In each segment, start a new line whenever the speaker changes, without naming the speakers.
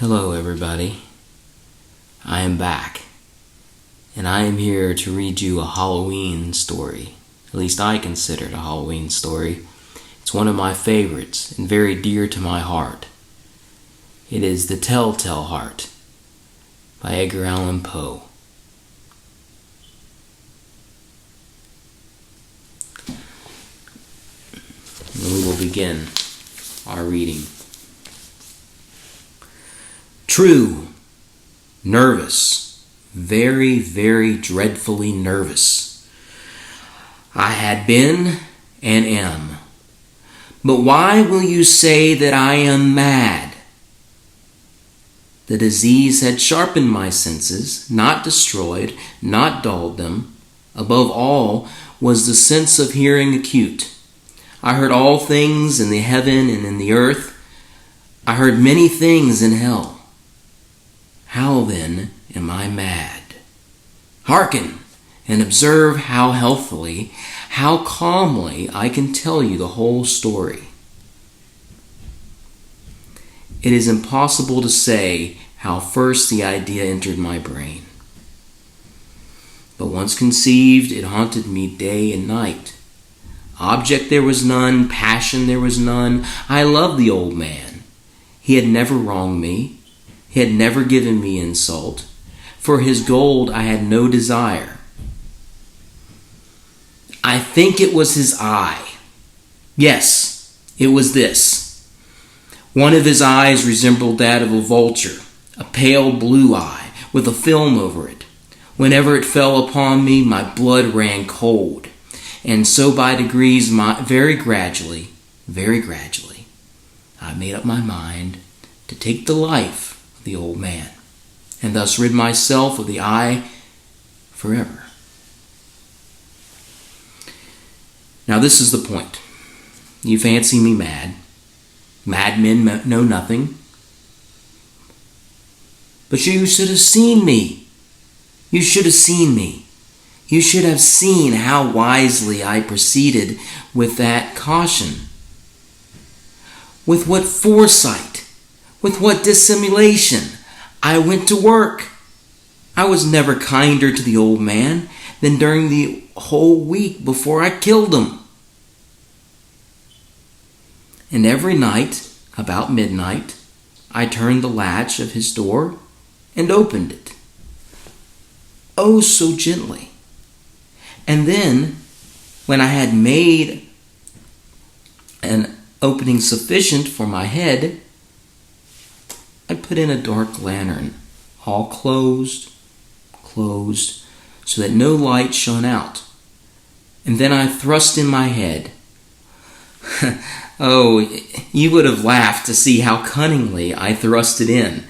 Hello everybody, I am back, and I am here to read you a Halloween story. At least I consider it a Halloween story. It's one of my favorites and very dear to my heart. It is The Telltale Heart by Edgar Allan Poe. And we will begin our reading. True, nervous, very, very dreadfully nervous. I had been and am. But why will you say that I am mad? The disease had sharpened my senses, not destroyed, not dulled them. Above all was the sense of hearing acute. I heard all things in the heaven and in the earth. I heard many things in hell. How then am I mad? Hearken and observe how healthily, how calmly I can tell you the whole story. It is impossible to say how first the idea entered my brain. But once conceived, it haunted me day and night. Object there was none, passion there was none. I loved the old man. He had never wronged me. He had never given me insult. For his gold I had no desire. I think it was his eye. Yes, it was this. One of his eyes resembled that of a vulture, a pale blue eye with a film over it. Whenever it fell upon me, my blood ran cold. And so by degrees, very gradually, I made up my mind to take the life of the old man, and thus rid myself of the eye forever. Now this is the point. You fancy me mad. Madmen know nothing. But you should have seen me. You should have seen me. You should have seen how wisely I proceeded with that caution. With what foresight, with what dissimulation I went to work. I was never kinder to the old man than during the whole week before I killed him. And every night, about midnight, I turned the latch of his door and opened it. Oh, so gently. And then, when I had made an opening sufficient for my head, I put in a dark lantern, all closed, so that no light shone out. And then I thrust in my head. Oh, you would have laughed to see how cunningly I thrust it in.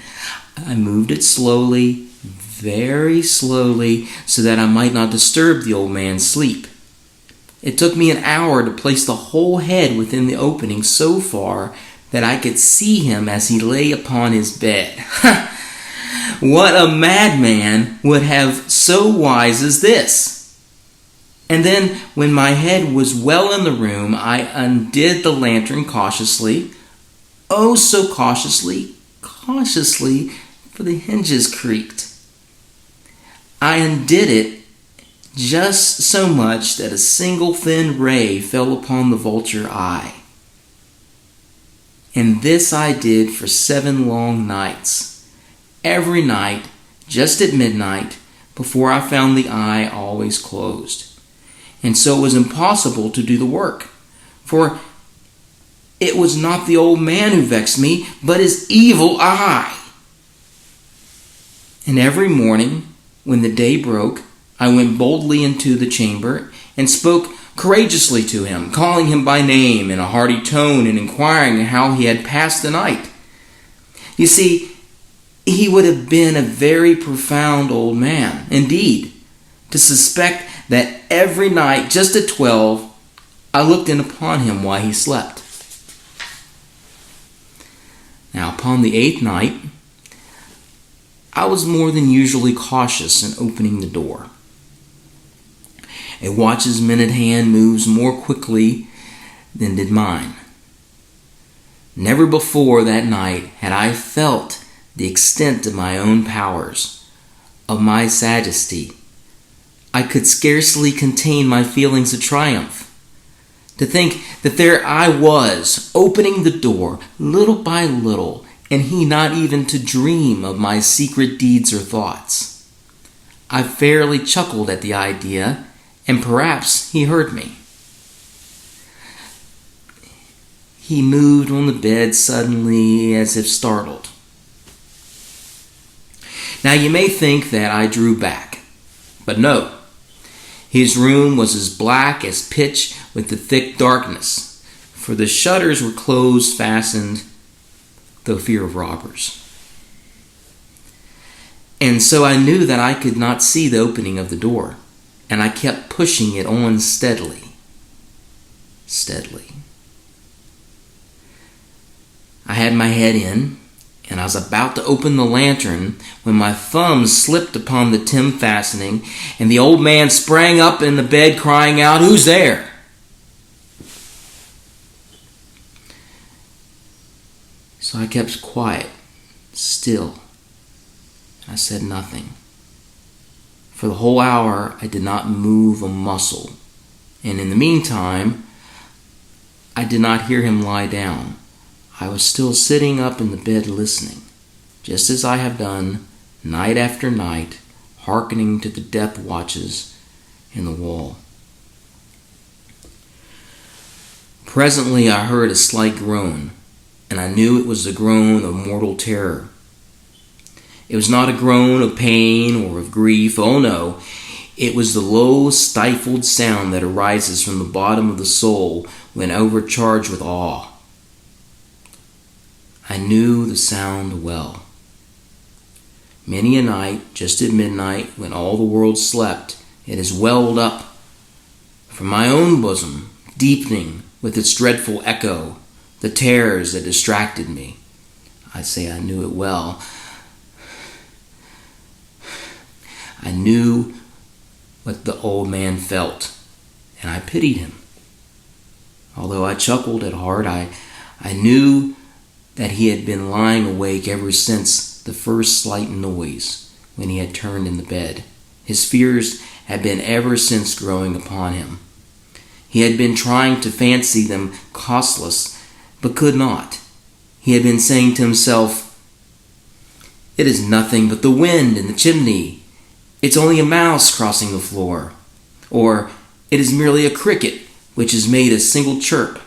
I moved it slowly, very slowly, so that I might not disturb the old man's sleep. It took me an hour to place the whole head within the opening so far that I could see him as he lay upon his bed. What a madman would have so wise as this? And then, when my head was well in the room, I undid the lantern cautiously. Oh, so cautiously, for the hinges creaked. I undid it just so much that a single thin ray fell upon the vulture eye. And this I did for 7 long nights. Every night, just at midnight, before I found the eye always closed. And so it was impossible to do the work. For it was not the old man who vexed me, but his evil eye. And every morning, when the day broke, I went boldly into the chamber and spoke courageously to him, calling him by name in a hearty tone and inquiring how he had passed the night. You see, he would have been a very profound old man, indeed, to suspect that every night, just at 12, I looked in upon him while he slept. Now, upon the 8th night, I was more than usually cautious in opening the door. A watch's minute hand moves more quickly than did mine. Never before that night had I felt the extent of my own powers, of my sagacity. I could scarcely contain my feelings of triumph. To think that there I was, opening the door, little by little, and he not even to dream of my secret deeds or thoughts. I fairly chuckled at the idea, and perhaps he heard me. He moved on the bed suddenly as if startled. Now you may think that I drew back, but no. His room was as black as pitch with the thick darkness, for the shutters were closed, fastened, though fear of robbers. And so I knew that I could not see the opening of the door, and I kept pushing it on steadily. I had my head in, and I was about to open the lantern when my thumb slipped upon the tin fastening, and the old man sprang up in the bed crying out, "Who's there?" So I kept quiet, still. I said nothing. For the whole hour I did not move a muscle, and in the meantime I did not hear him lie down. I was still sitting up in the bed listening, just as I have done night after night, hearkening to the death watches in the wall. Presently I heard a slight groan, and I knew it was the groan of mortal terror. It was not a groan of pain or of grief. Oh no, it was the low, stifled sound that arises from the bottom of the soul when overcharged with awe. I knew the sound well. Many a night, just at midnight, when all the world slept, it has welled up from my own bosom, deepening with its dreadful echo the terrors that distracted me. I say I knew it well. I knew what the old man felt, and I pitied him. Although I chuckled at heart, I knew that he had been lying awake ever since the first slight noise when he had turned in the bed. His fears had been ever since growing upon him. He had been trying to fancy them causeless, but could not. He had been saying to himself, "It is nothing but the wind in the chimney. It's only a mouse crossing the floor." Or, "It is merely a cricket which has made a single chirp."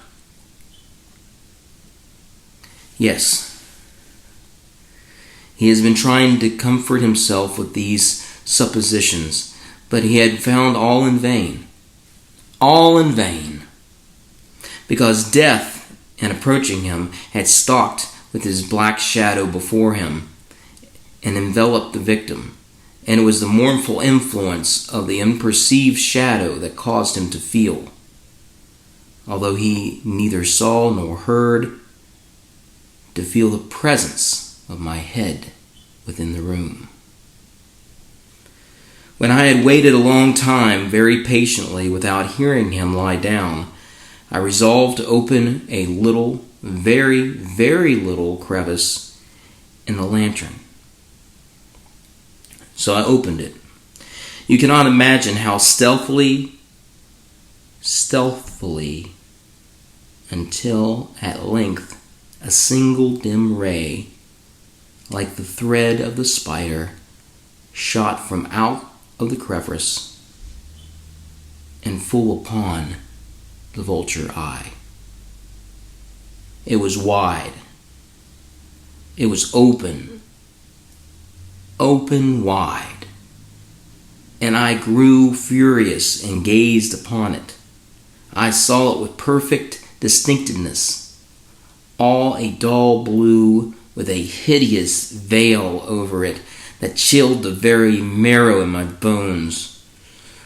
Yes, he has been trying to comfort himself with these suppositions, but he had found all in vain. All in vain. Because death, in approaching him, had stalked with his black shadow before him and enveloped the victim, and it was the mournful influence of the unperceived shadow that caused him to feel, although he neither saw nor heard, to feel the presence of my head within the room. When I had waited a long time, very patiently, without hearing him lie down, I resolved to open a little, very, very little crevice in the lantern. So I opened it. You cannot imagine how stealthily, until at length a single dim ray, like the thread of the spider, shot from out of the crevice and full upon the vulture eye. It was wide. It was open wide, and I grew furious and gazed upon it. I saw it with perfect distinctness, all a dull blue with a hideous veil over it that chilled the very marrow in my bones.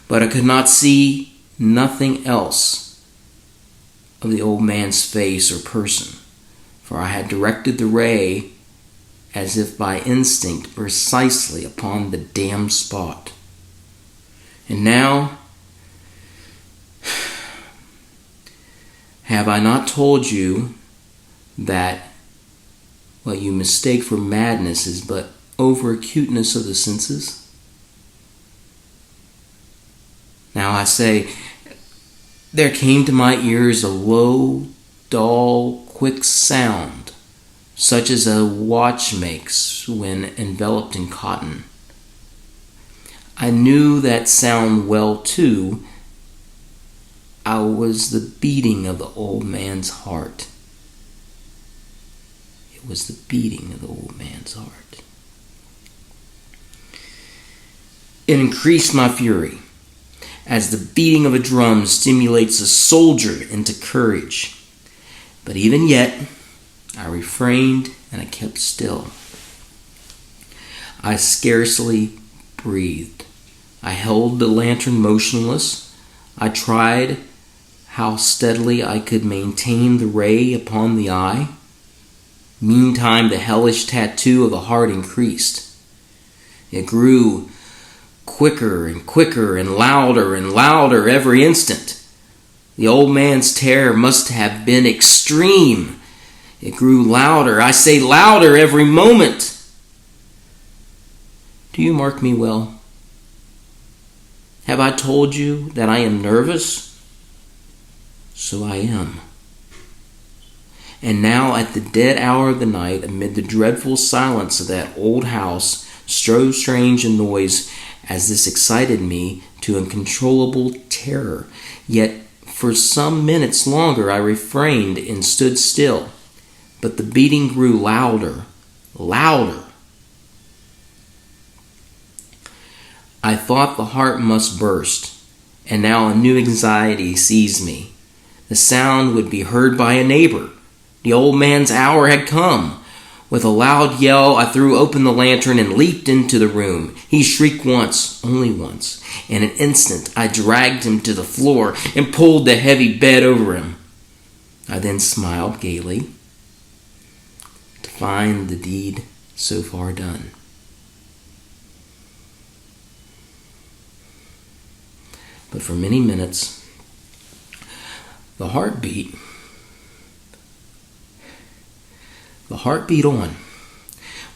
But I could not see nothing else of the old man's face or person, for I had directed the ray as if by instinct precisely upon the damned spot. And now, have I not told you that what you mistake for madness is but over-acuteness of the senses? Now I say, there came to my ears a low, dull, quick sound, such as a watch makes when enveloped in cotton. I knew that sound well, too. I was the beating of the old man's heart. It was the beating of the old man's heart. It increased my fury, as the beating of a drum stimulates a soldier into courage. But even yet, I refrained and I kept still. I scarcely breathed. I held the lantern motionless. I tried how steadily I could maintain the ray upon the eye. Meantime, the hellish tattoo of the heart increased. It grew quicker and quicker and louder every instant. The old man's terror must have been extreme. It grew louder, I say louder every moment. Do you mark me well? Have I told you that I am nervous? So I am. And now at the dead hour of the night, amid the dreadful silence of that old house, so strange a noise as this excited me to uncontrollable terror. Yet for some minutes longer I refrained and stood still. But the beating grew louder. I thought the heart must burst, and now a new anxiety seized me. The sound would be heard by a neighbor. The old man's hour had come. With a loud yell, I threw open the lantern and leaped into the room. He shrieked once, only once. In an instant, I dragged him to the floor and pulled the heavy bed over him. I then smiled gaily to find the deed so far done. But for many minutes, the heart beat on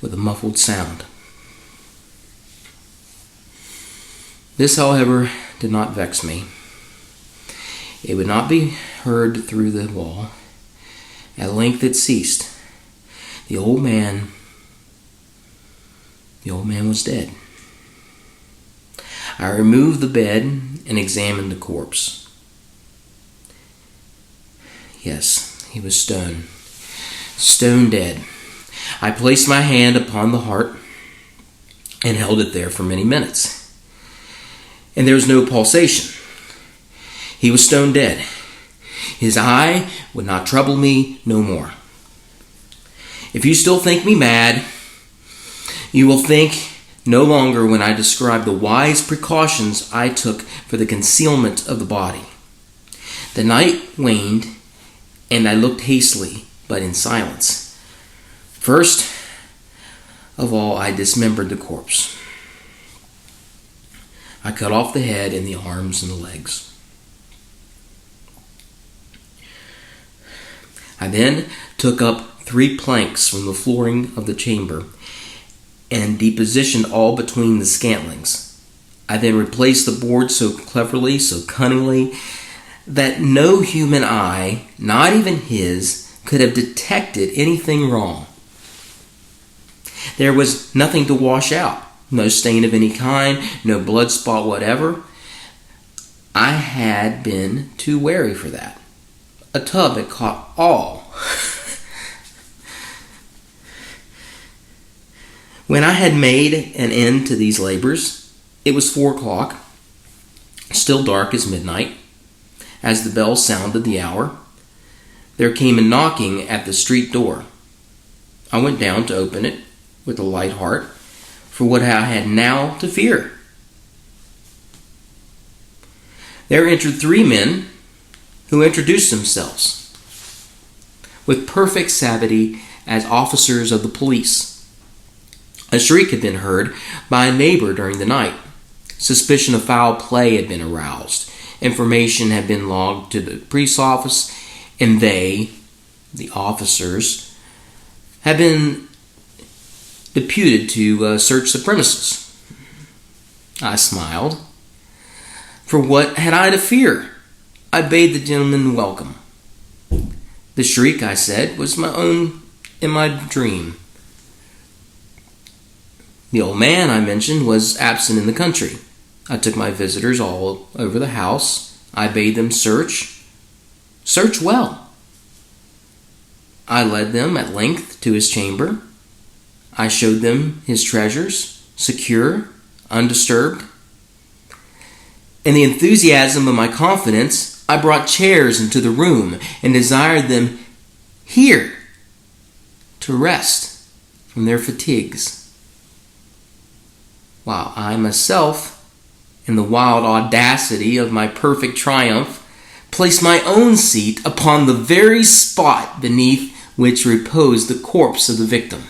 with a muffled sound. This, however, did not vex me. It would not be heard through the wall. At length it ceased. The old man was dead. I removed the bed and examined the corpse. Yes, he was stone dead. I placed my hand upon the heart and held it there for many minutes. And there was no pulsation. He was stone dead. His eye would not trouble me no more. If you still think me mad, you will think no longer when I describe the wise precautions I took for the concealment of the body. The night waned, and I looked hastily, but in silence. First of all, I dismembered the corpse. I cut off the head and the arms and the legs. I then took up 3 planks from the flooring of the chamber and depositioned all between the scantlings. I then replaced the board so cleverly, so cunningly, that no human eye, not even his, could have detected anything wrong. There was nothing to wash out, no stain of any kind, no blood spot whatever. I had been too wary for that. A tub had caught all. When I had made an end to these labors, it was 4 o'clock, still dark as midnight. As the bell sounded the hour, there came a knocking at the street door. I went down to open it with a light heart, for what I had now to fear. There entered 3 men who introduced themselves with perfect suavity as officers of the police. A shriek had been heard by a neighbor during the night. Suspicion of foul play had been aroused. Information had been logged to the police office, and they, the officers, had been deputed to search the premises. I smiled. For what had I to fear? I bade the gentleman welcome. The shriek, I said, was my own in my dream. The old man, I mentioned, was absent in the country. I took my visitors all over the house. I bade them search well. I led them at length to his chamber. I showed them his treasures, secure, undisturbed. In the enthusiasm of my confidence, I brought chairs into the room and desired them here to rest from their fatigues, while I myself, in the wild audacity of my perfect triumph, placed my own seat upon the very spot beneath which reposed the corpse of the victim.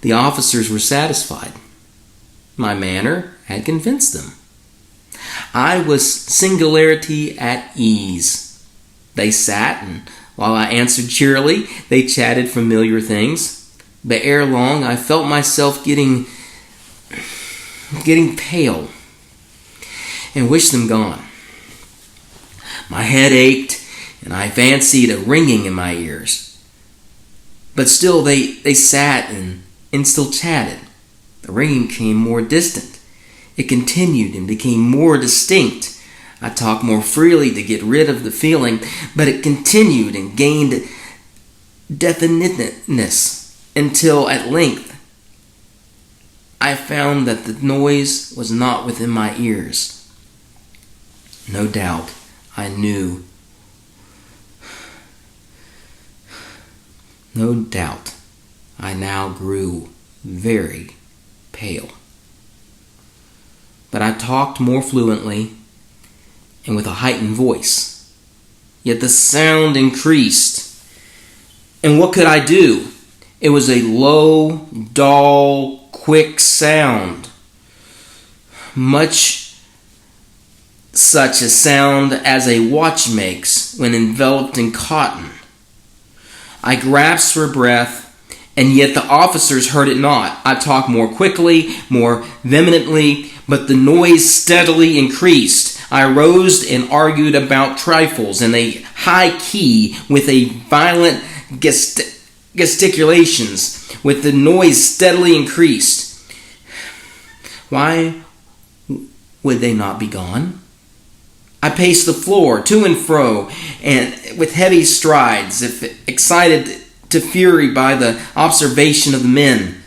The officers were satisfied. My manner had convinced them. I was singularly at ease. They sat, and while I answered cheerily, they chatted familiar things. But ere long, I felt myself getting pale and wished them gone. My head ached, and I fancied a ringing in my ears. But still they sat and still chatted. The ringing became more distant. It continued and became more distinct. I talked more freely to get rid of the feeling, but it continued and gained definiteness until at length I found that the noise was not within my ears. No doubt I knew. No doubt I now grew very pale. But I talked more fluently and with a heightened voice. Yet the sound increased. And what could I do? It was a low, dull, quick sound. Much such a sound as a watch makes when enveloped in cotton. I grasped for breath, and yet the officers heard it not. I talked more quickly, more vehemently, but the noise steadily increased. I rose and argued about trifles in a high key with a violent gesticulations, with the noise steadily increased. Why would they not be gone? I paced the floor to and fro, and with heavy strides, if excited to fury by the observation of the men.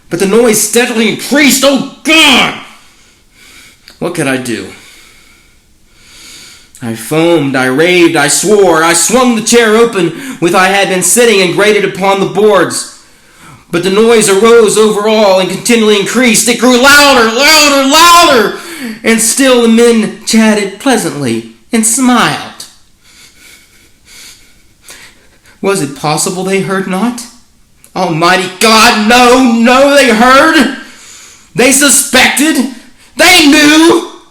But the noise steadily increased. Oh God! What could I do? I foamed, I raved, I swore. I swung the chair open with I had been sitting and grated upon the boards. But the noise arose over all and continually increased. It grew louder, louder, louder. And still the men chatted pleasantly and smiled. Was it possible they heard not? Almighty God, no, they heard. They suspected. They knew.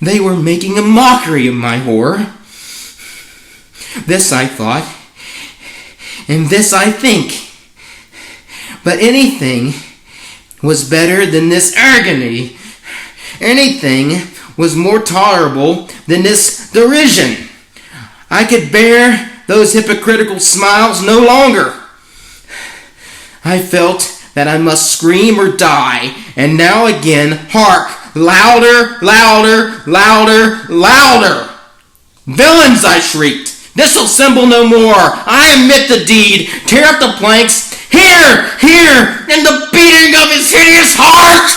They were making a mockery of my horror. This I thought, and this I think. But anything was better than this agony. Anything was more tolerable than this derision. I could bear those hypocritical smiles no longer. I felt that I must scream or die, and now again, hark! Louder, louder, louder, louder! Villains, I shrieked. This will semble no more. I admit the deed. Tear up the planks. Here, in the beating of his hideous heart!